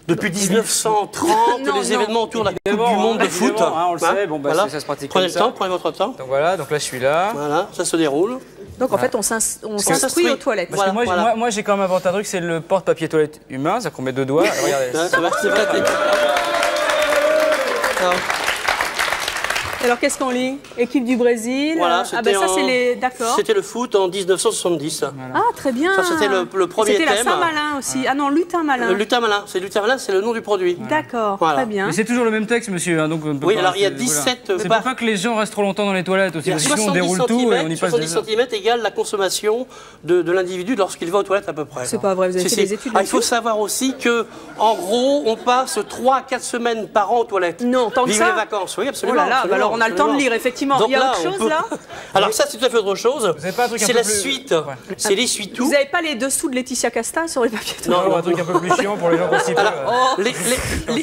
depuis 1930, les événements autour de la Coupe du Monde de foot. On le sait, bon, bah, voilà. ça se pratique Prenez comme le ça. temps, prenez votre temps. Donc voilà, donc là, je suis là. Voilà, ça se déroule. Donc, en fait, on s'instruit aux toilettes. Parce que moi, j'ai quand même inventé un truc, c'est le porte-papier toilette humain, c'est-à-dire qu'on met deux doigts. Regardez. C'est vrai. Alors, qu'est-ce qu'on lit? Équipe du Brésil. Voilà, ça, c'est les... D'accord. C'était le foot en 1970. Voilà. Ah, très bien. Ça, c'était le premier thème. C'était la Saint-Malin aussi. Ah non, Lutin Malin. Lutin Malin, c'est le nom du produit. D'accord, voilà. Très bien. Mais c'est toujours le même texte, monsieur. Hein, donc on peut oui, pas, alors il y a 17... Voilà. C'est pas que les gens restent trop longtemps dans les toilettes aussi. Il y a parce que sinon, on déroule 70 tout et on y passe 70 cm égale la consommation de l'individu lorsqu'il va aux toilettes à peu près. C'est pas vrai, vous avez fait des études Il faut savoir aussi que, en gros, on passe 3 à 4 semaines par an aux toilettes. Non, tant que ça. Vive les vacances, oui, absolument. Oh là là, absolument, alors on a le temps de lire, effectivement. Donc il y a là, autre chose là? Alors ça, c'est tout à fait autre chose. C'est la plus... suite. Ouais. C'est l'essuie-tout. Vous n'avez pas les dessous de Laetitia Casta sur les papiers? Non, un truc un peu plus chiant pour les gens aussi.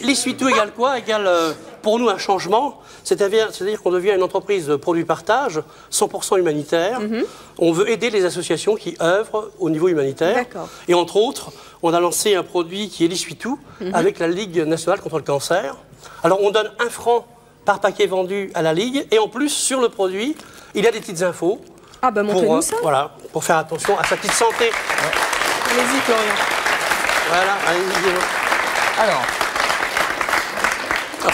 L'essuie-tout égale quoi? Égale pour nous un changement. C'est-à-dire qu'on devient une entreprise produit-partage 100% humanitaire. On veut aider les associations qui œuvrent au niveau humanitaire. Et entre autres, on a lancé un produit qui est l'essuie-tout avec la Ligue nationale contre le cancer. Alors on donne 1 franc par paquet vendu à la Ligue, et en plus, sur le produit, il y a des petites infos. Ah bah montrez-nous ça. Voilà, pour faire attention à sa petite santé. Allez-y, Florian. Voilà, allez-y. Alors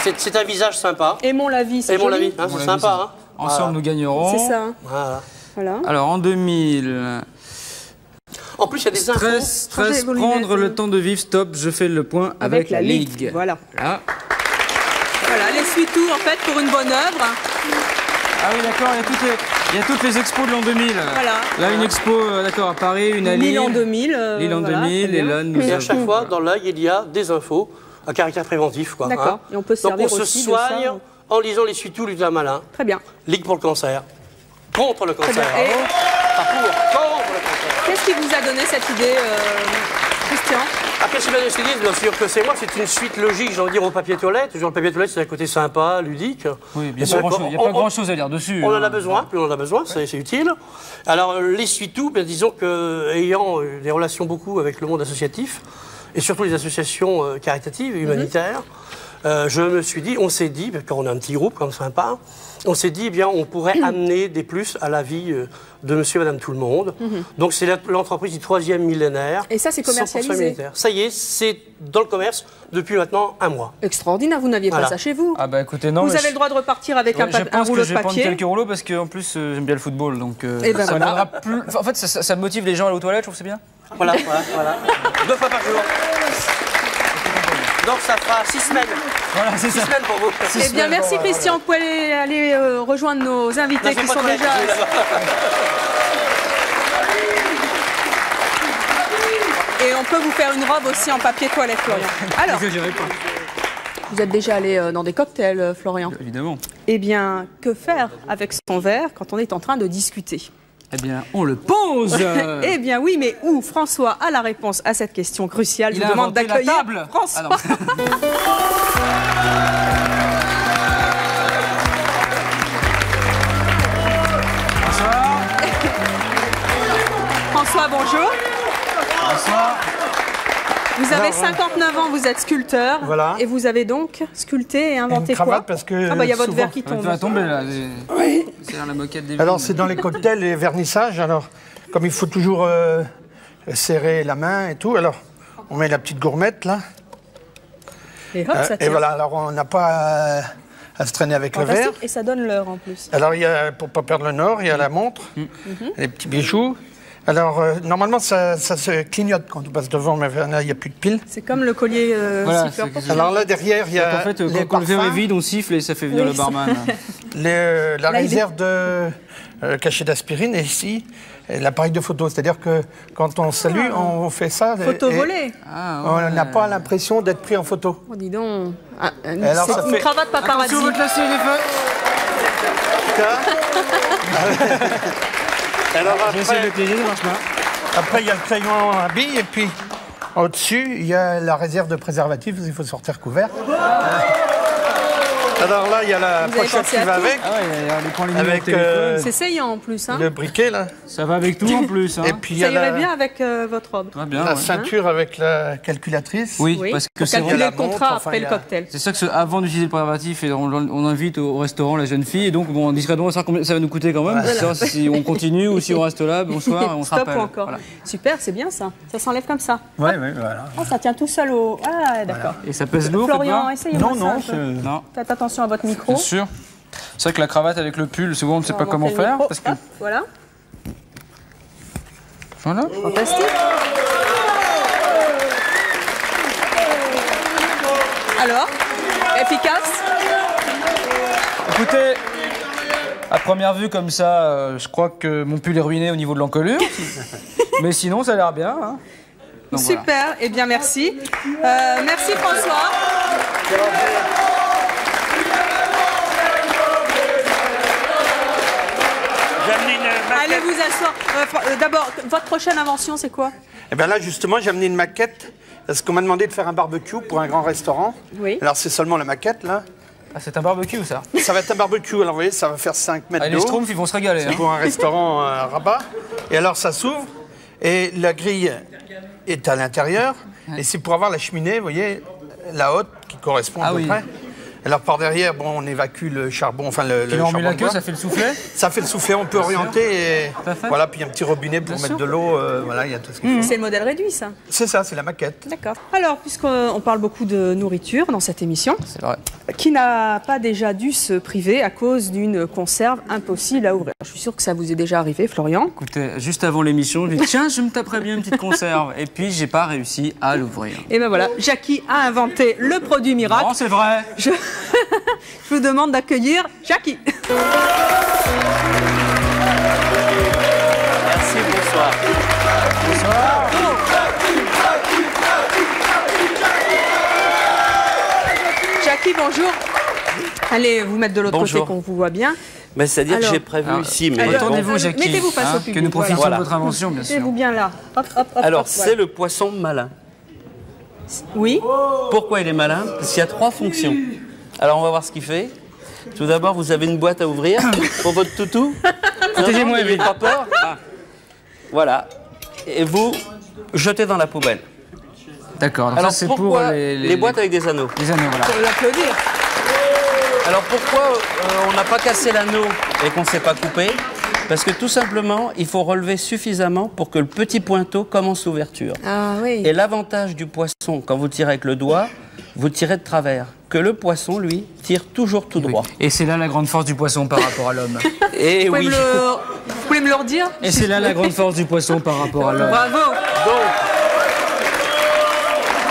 c'est un visage sympa. Aimons la vie, c'est Aimons la vie, hein, c'est sympa. Hein. Ensemble, nous gagnerons. C'est ça. Voilà. Alors, en 2000... En plus, il y a des infos. Stress, prendre le temps de vivre, stop, je fais le point avec la Ligue. Voilà. Voilà, l'essuie-tout, en fait, pour une bonne œuvre. Ah oui, d'accord, il y a toutes les expos de l'an 2000. Voilà. Là, une expo, d'accord, à Paris, une à Lille. Lille en 2000. Lille en 2000, et là, nous Et à chaque fois, dans l'œil, il y a des infos à caractère préventif. D'accord, hein. et on peut se servir donc on aussi se soigne en lisant l'essuie-tout, Lutin Malin. Très bien. Ligue pour le cancer. Contre le cancer. Très bien. Pas pour, contre le cancer. Qu'est-ce qui vous a donné cette idée, Christian? Après, c'est bien décidé, bien sûr que c'est moi, c'est une suite logique, j'ai envie de dire, au papier toilette. Genre, le papier toilette, c'est un côté sympa, ludique. Oui, bien sûr, il n'y a pas grand-chose à lire dessus. On en a besoin, plus on en a besoin, c'est utile. Alors, l'essuie-tout, disons qu'ayant des relations beaucoup avec le monde associatif, et surtout les associations caritatives et humanitaires, je me suis dit, on s'est dit, quand on a un petit groupe comme sympa, on s'est dit, eh bien, on pourrait amener des plus à la vie de monsieur et madame tout le monde. Donc, c'est l'entreprise du 3e millénaire. Et ça, c'est commercialisé? Ça y est, c'est dans le commerce depuis maintenant 1 mois. Extraordinaire, vous n'aviez pas ça chez vous? Ah bah écoutez, non. Vous avez le droit de repartir avec un rouleau de papier. Je pense que je vais prendre quelques rouleaux parce qu'en plus, j'aime bien le football. Donc, ça viendra plus... En fait, ça motive les gens à aller aux toilettes, je trouve que c'est bien. Voilà. 2 fois par jour. Donc ça fera 6 semaines. Voilà, c'est 6 semaines pour vous. Eh bien, merci Christian. Vous pouvez aller rejoindre nos invités qui sont déjà... Et on peut vous faire une robe aussi en papier toilette, Florian. Alors, vous êtes déjà allé dans des cocktails, Florian? Évidemment. Eh bien, que faire avec son verre quand on est en train de discuter? Eh bien, on le pose. Eh bien oui, mais où François a la réponse à cette question cruciale. Je vous demande d'accueillir François. Ah non. François, bonjour. Bonsoir. Vous avez 59 ans, vous êtes sculpteur. Voilà. Et vous avez donc sculpté et inventé une cravate quoi? parce que Ah bah il y a votre souvent- verre qui tombe. Ça va tomber là. Oui. C'est dans la moquette des Alors vignes. c'est dans les cocktails et vernissages. Alors comme il faut toujours serrer la main et tout, alors on met la petite gourmette là. Et hop, ça Et tient. voilà, alors on n'a pas à se traîner avec le verre. Fantastique. Et ça donne l'heure en plus. Alors il y a, pour pas perdre le nord, il y a la montre, les petits bijoux. Alors normalement ça se clignote quand on passe devant, mais là il n'y a plus de piles. C'est comme le collier Voilà, siffleur pour Alors là derrière il y a En fait, les quand le verre est parfums, vide, on siffle et ça fait venir Oui, le barman. la Là, il est- réserve de cachet d'aspirine et ici l'appareil de photo. C'est-à-dire que quand on salue, on fait ça. Photo et volée. On n'a pas l'impression d'être pris en photo. Oh, dis donc. Ah, alors, ça c'est une fait- cravate paparazzi. Attention, votre lacet, les feux. Alors J'essaie de piéger, ça marche pas. après, il y a le crayon à billes et puis au-dessus, il y a la réserve de préservatifs, il faut sortir couvert. Alors là, il y a la Vous avez pochette pensé qui à va tout avec, Ah ouais, il y a les points lignés avec de téléphone. C'est saillant en plus. Hein. le briquet là. Ça va avec tout en plus. Hein. Et puis il y Ça a irait la, bien avec votre robe. Ça va bien, la ouais. ceinture avec la calculatrice. Oui, Oui, parce que pour c'est calculer la le contrat montre, enfin, après il y le a- cocktail. C'est ça que avant d'utiliser le préservatif, et on invite au restaurant la jeune fille, et donc bon, discrètement, on va savoir combien ça va nous coûter quand même, pour savoir si on continue ou si on reste là, bonsoir, et on se Stop rappelle. ou encore. Voilà. Super, c'est bien ça. Ça s'enlève comme ça. Oui, voilà. Ah, ça tient tout seul au. Ah, d'accord. Et ça pèse lourd, Florian, faites essayez-moi Non, ça non, un peu. Non, Faites attention à votre micro. bien sûr. C'est vrai que la cravate avec le pull, souvent on ne sait On pas va comment monter le faire, micro. parce que... Hop, voilà. Voilà. Fantastique. Alors, efficace? Écoutez, à première vue comme ça, je crois que mon pull est ruiné au niveau de l'encolure, mais sinon ça a l'air bien. Hein. Donc, Super, voilà. eh bien merci. Merci François. Allez vous asseoir. D'abord, votre prochaine invention, c'est quoi? Et bien là, justement, j'ai amené une maquette parce qu'on m'a demandé de faire un barbecue pour un grand restaurant. Oui. Alors c'est seulement la maquette là. Ah, c'est un barbecue ça. Ça va être un barbecue, alors vous voyez, ça va faire 5 mètres Ah, les d'eau. Schtroumpfs, ils vont se régaler. C'est Hein. pour un restaurant à Rabat. Et alors ça s'ouvre et la grille est à l'intérieur. Et c'est pour avoir la cheminée, vous voyez, la haute qui correspond à peu près. Alors par derrière, bon, on évacue le charbon, enfin le Tu leur charbon mets la de queue, bois. ça fait le soufflet. Ça fait le soufflet, on peut orienter et Tout à fait. voilà, puis un petit robinet pour Bien mettre sûr. de l'eau, voilà, il y a tout ce qu'il faut. C'est le modèle réduit, ça. C'est ça, c'est la maquette. D'accord. Alors, puisqu'on parle beaucoup de nourriture dans cette émission, C'est vrai. qui n'a pas déjà dû se priver à cause d'une conserve impossible à ouvrir? Je suis sûre que ça vous est déjà arrivé, Florian. Écoutez, juste avant l'émission, je dis tiens, je me taperais bien une petite conserve. Et puis, j'ai pas réussi à l'ouvrir. Et ben voilà, Jackie a inventé le produit miracle. Non, c'est vrai. Je vous demande d'accueillir Jackie. Merci, bonsoir. Jackie, bonjour. Allez vous mettre de l'autre côté Bonjour. qu'on vous voit bien. Mais c'est-à-dire que Alors, j'ai prévu alors, ici, mais retournez-vous, bon. Jackie, mettez-vous face au que public, nous profitions voilà. de votre invention, bien sûr. Mettez-vous bien là. Hop, hop, hop, Alors, hop, c'est voilà. le poisson malin. Oui. Pourquoi il est malin? Parce qu'il y a 3 fonctions. Alors, on va voir ce qu'il fait. Tout d'abord, vous avez une boîte à ouvrir pour votre toutou. Protégez-moi, n'ayez Evelyne. pas peur. Ah. Voilà. Et vous jetez dans la poubelle. D'accord, donc Alors, ça c'est pour pourquoi les boîtes avec des anneaux? Les anneaux, voilà. Pour l'applaudir. Alors pourquoi on n'a pas cassé l'anneau et qu'on ne s'est pas coupé? Parce que tout simplement, il faut relever suffisamment pour que le petit pointeau commence l'ouverture. Ah oui. Et l'avantage du poisson, quand vous tirez avec le doigt, vous tirez de travers. Que le poisson, lui, tire toujours tout droit. Et c'est là la grande force du poisson par rapport à l'homme. Et Vous oui. pouvez me le redire? Et c'est là la grande force du poisson par rapport à l'homme. Bravo. Donc,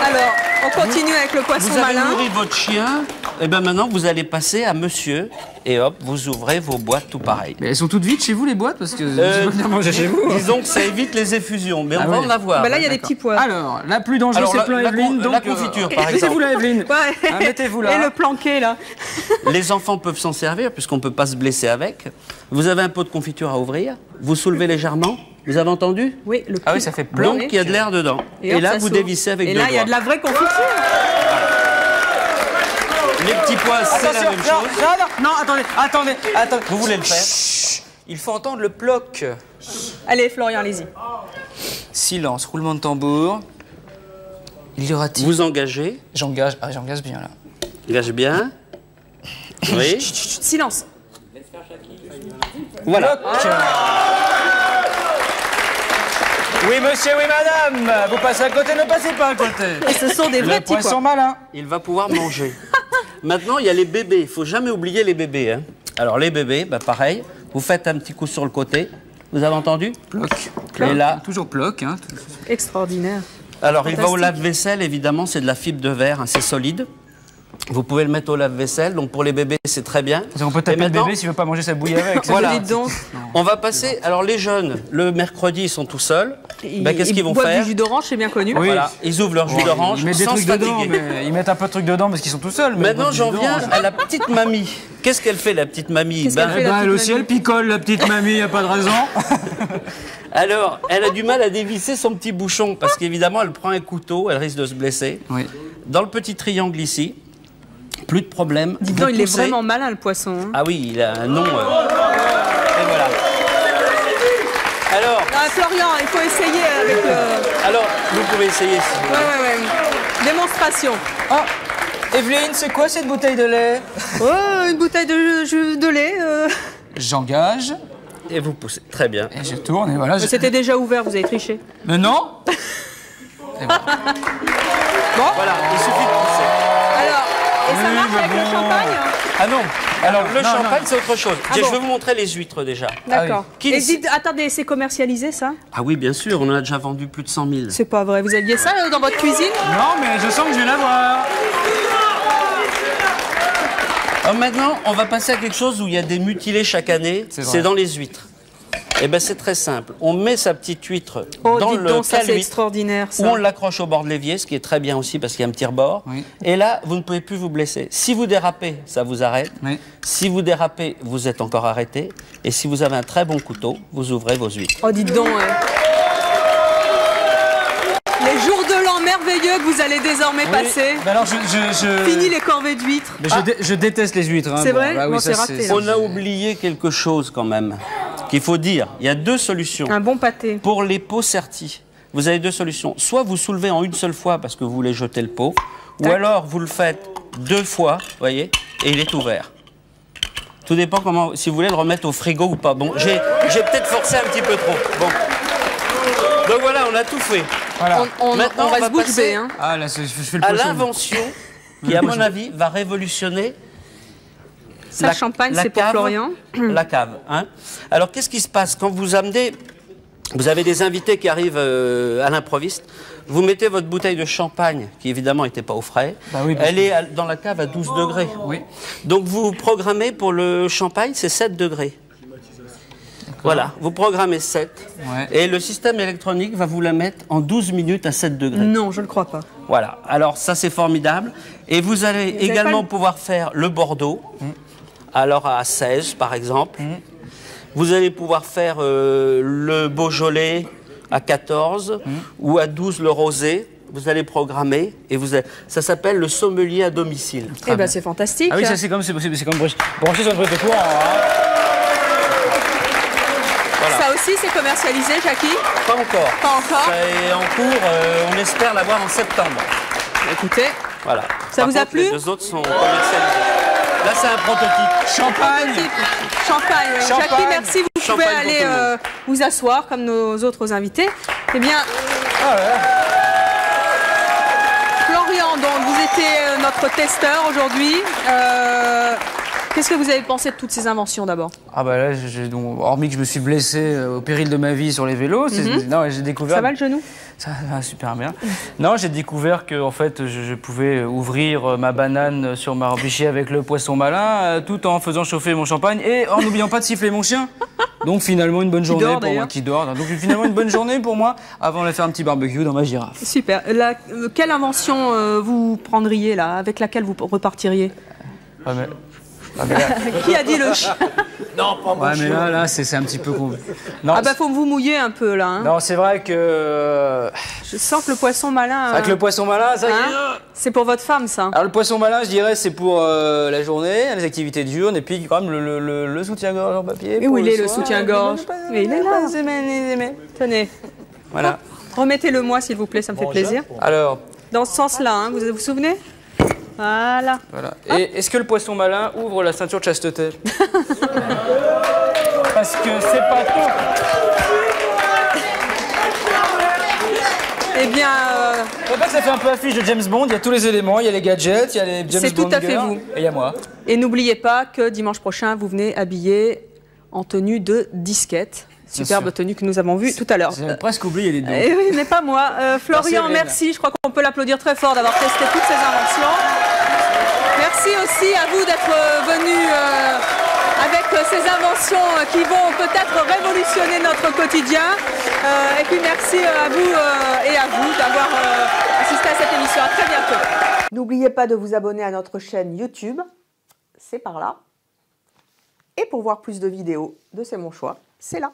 Alors, on continue avec le poisson vous avez malin. nourri votre chien et ben maintenant vous allez passer à monsieur et hop, vous ouvrez vos boîtes tout pareil. Mais elles sont toutes vides chez vous les boîtes parce que je peux venir manger chez vous. Disons que ça évite les effusions, mais on va en avoir. Bah là il y a des petits pois. Alors, la plus dangereuse c'est le plan Evelyne. La confiture par exemple. Mettez-vous là Evelyne. Mettez-vous là. Et le planqué là. Les enfants peuvent s'en servir puisqu'on ne peut pas se blesser avec. Vous avez un pot de confiture à ouvrir, vous soulevez légèrement. Vous avez entendu? Oui, le Ah oui, ça fait plein. Donc il y a de l'air dedans. Et là, vous dévissez avec deux doigts. Et là, il y a de la vraie confiture. Les petits pois, c'est la même chose. Non, attendez. Vous voulez le faire? Il faut entendre le ploc. Allez, Florian, allez-y. Silence, roulement de tambour. Il y aura-t-il... Vous engagez. J'engage bien là. Engage bien. Oui. Silence. Voilà. Oui monsieur, oui madame. Vous passez à côté, ne passez pas à côté. Et ce sont des vrais petits pois. Les poissons malins. Il va pouvoir manger. Maintenant, il y a les bébés. Il ne faut jamais oublier les bébés. Hein. Alors les bébés, bah, pareil. Vous faites un petit coup sur le côté. Vous avez entendu? Ploc. Et là, toujours ploc. Hein. Extraordinaire. Alors il va au lave-vaisselle, évidemment, c'est de la fibre de verre, hein, c'est solide. Vous pouvez le mettre au lave-vaisselle, donc pour les bébés, c'est très bien. On peut taper le bébé s'il ne veut pas manger sa bouillie avec. Voilà. On va passer. Alors les jeunes, le mercredi, ils sont tout seuls. Qu'est-ce qu'ils vont faire? Ils boivent du jus d'orange, c'est bien connu. Oui. Voilà. Ils ouvrent leur jus d'orange. Ils mettent des trucs dedans, mais ils mettent un peu de trucs dedans parce qu'ils sont tout seuls. Maintenant, j'en viens à la petite mamie. Qu'est-ce qu'elle fait, la petite mamie? Elle aussi, elle picole, la petite mamie, il n'y a pas de raison. Alors, elle a du mal à dévisser son petit bouchon parce qu'évidemment, elle prend un couteau, elle risque de se blesser. Oui. Dans le petit triangle ici, plus de problème. Dis donc, il est vraiment malin, le poisson. Hein. Ah oui, il a un nom. Et voilà. Alors. Florian, il faut essayer avec le. Alors, vous pouvez essayer si vous voulez. Ouais. Démonstration. Oh, Evelyne, c'est quoi cette bouteille de lait? Oh, une bouteille de lait. J'engage. Et vous poussez. Très bien. Et je tourne et voilà. C'était déjà ouvert, vous avez triché. Mais non. Et voilà. Bon. Voilà, il suffit de pousser. Alors, et ça marche avec le champagne? Ah non. Alors, le champagne, c'est autre chose. Ah Je bon. vais vous montrer les huîtres déjà. D'accord. Ah oui. Et dites, attendez, c'est commercialisé ça? Ah oui, bien sûr, on en a déjà vendu plus de 100 000. C'est pas vrai, vous aviez ça dans votre cuisine? Non, mais je sens que je vais l'avoir. Alors maintenant, on va passer à quelque chose où il y a des mutilés chaque année. C'est dans les huîtres. Eh bien, c'est très simple. On met sa petite huître dans le cale-huître, extraordinaire, ça. où on l'accroche au bord de l'évier, ce qui est très bien aussi parce qu'il y a un petit rebord. Oui. Et là, vous ne pouvez plus vous blesser. Si vous dérapez, ça vous arrête. Oui. Si vous dérapez, vous êtes encore arrêté. Et si vous avez un très bon couteau, vous ouvrez vos huîtres. Oh, dites donc. Les jours de l'an merveilleux que vous allez désormais passer. Mais alors Fini les corvées d'huîtres. Je déteste les huîtres. Hein. C'est vrai? Bah, oui, c'est raté. On a oublié quelque chose quand même, qu'il faut dire. Il y a deux solutions. Un bon pâté. Pour les pots sertis, vous avez deux solutions. Soit vous soulevez en une seule fois parce que vous voulez jeter le pot, ou alors vous le faites deux fois, vous voyez, et il est ouvert. Tout dépend comment, si vous voulez le remettre au frigo ou pas. Bon, j'ai peut-être forcé un petit peu trop. Bon. Donc voilà, on a tout fait. Voilà. Maintenant, on va bouche bée. Hein. Ah, là, je fais le à poisson. l'invention qui, à mon avis, va révolutionner ça, champagne, c'est pour Florian. La cave. Hein. Alors, qu'est-ce qui se passe quand vous amenez... Vous avez des invités qui arrivent à l'improviste. Vous mettez votre bouteille de champagne, qui évidemment n'était pas au frais. Bah oui, elle est dans la cave à 12 degrés. Oui. Donc, vous programmez pour le champagne, c'est 7 degrés. Voilà, vous programmez 7. Ouais. Et le système électronique va vous la mettre en 12 minutes à 7 degrés. Non, je ne le crois pas. Voilà, alors ça c'est formidable. Et vous allez également pouvoir faire le Bordeaux, alors à 16 par exemple. Vous allez pouvoir faire le Beaujolais à 14 ou à 12 le Rosé. Vous allez programmer et ça s'appelle le sommelier à domicile. Eh bien c'est fantastique. Ah oui, ça c'est comme brancher sur une prise de courant. Voilà. Ça aussi, c'est commercialisé, Jackie? Pas encore. Pas encore? Ça est en cours, on espère l'avoir en septembre. Écoutez, voilà. Ça vous a plu? Les deux autres sont commercialisés. Là, c'est un prototype. Champagne. Champagne, oui. Jackie, merci. Vous pouvez aller vous asseoir comme nos autres invités. Eh bien, Florian, donc, vous étiez notre testeur aujourd'hui. Qu'est-ce que vous avez pensé de toutes ces inventions d'abord? Ah bah là, hormis que je me suis blessé au péril de ma vie sur les vélos, j'ai découvert... Ça va le genou? Ça va super bien. Non, j'ai découvert que en fait, je pouvais ouvrir ma banane sur ma bûcher avec le poisson malin, tout en faisant chauffer mon champagne et en n'oubliant pas de siffler mon chien. Donc finalement, une bonne journée pour moi qui dort. Donc finalement, une bonne journée pour moi avant de faire un petit barbecue dans ma girafe. Super. Quelle invention vous prendriez là, avec laquelle vous repartiriez? Qui a dit le chien? Non, pas moi. Ouais, mais là c'est un petit peu con. Non, faut vous mouiller un peu là. Hein. Non, c'est vrai que. Je sens que le poisson malin. C'est vrai que le poisson malin, ça. C'est pour votre femme, ça. Alors le poisson malin, je dirais, c'est pour la journée, les activités diurnes, et puis quand même le soutien-gorge en papier. Et où il est le soutien-gorge? Il est là. Tenez. Voilà. Remettez-le-moi, s'il vous plaît, ça me fait plaisir. Alors. Dans ce sens-là, hein, vous vous souvenez? Voilà. Et est-ce que le poisson malin ouvre la ceinture de chasteté? Parce que c'est pas tout. Eh bien... ça fait un peu affiche de James Bond, il y a tous les éléments, il y a les gadgets, il y a les James Bond. C'est tout à fait vous. Et il y a moi. Et n'oubliez pas que dimanche prochain, vous venez habillé en tenue de disquette. Superbe tenue que nous avons vue tout à l'heure. J'ai presque oublié les deux. Oui, mais pas moi. Florian, merci. Je crois qu'on peut l'applaudir très fort d'avoir testé toutes ces inventions. Merci aussi à vous d'être venus avec ces inventions qui vont peut-être révolutionner notre quotidien. Et puis merci à vous et à vous d'avoir assisté à cette émission. À très bientôt. N'oubliez pas de vous abonner à notre chaîne YouTube. C'est par là. Et pour voir plus de vidéos de C'est mon choix, c'est là.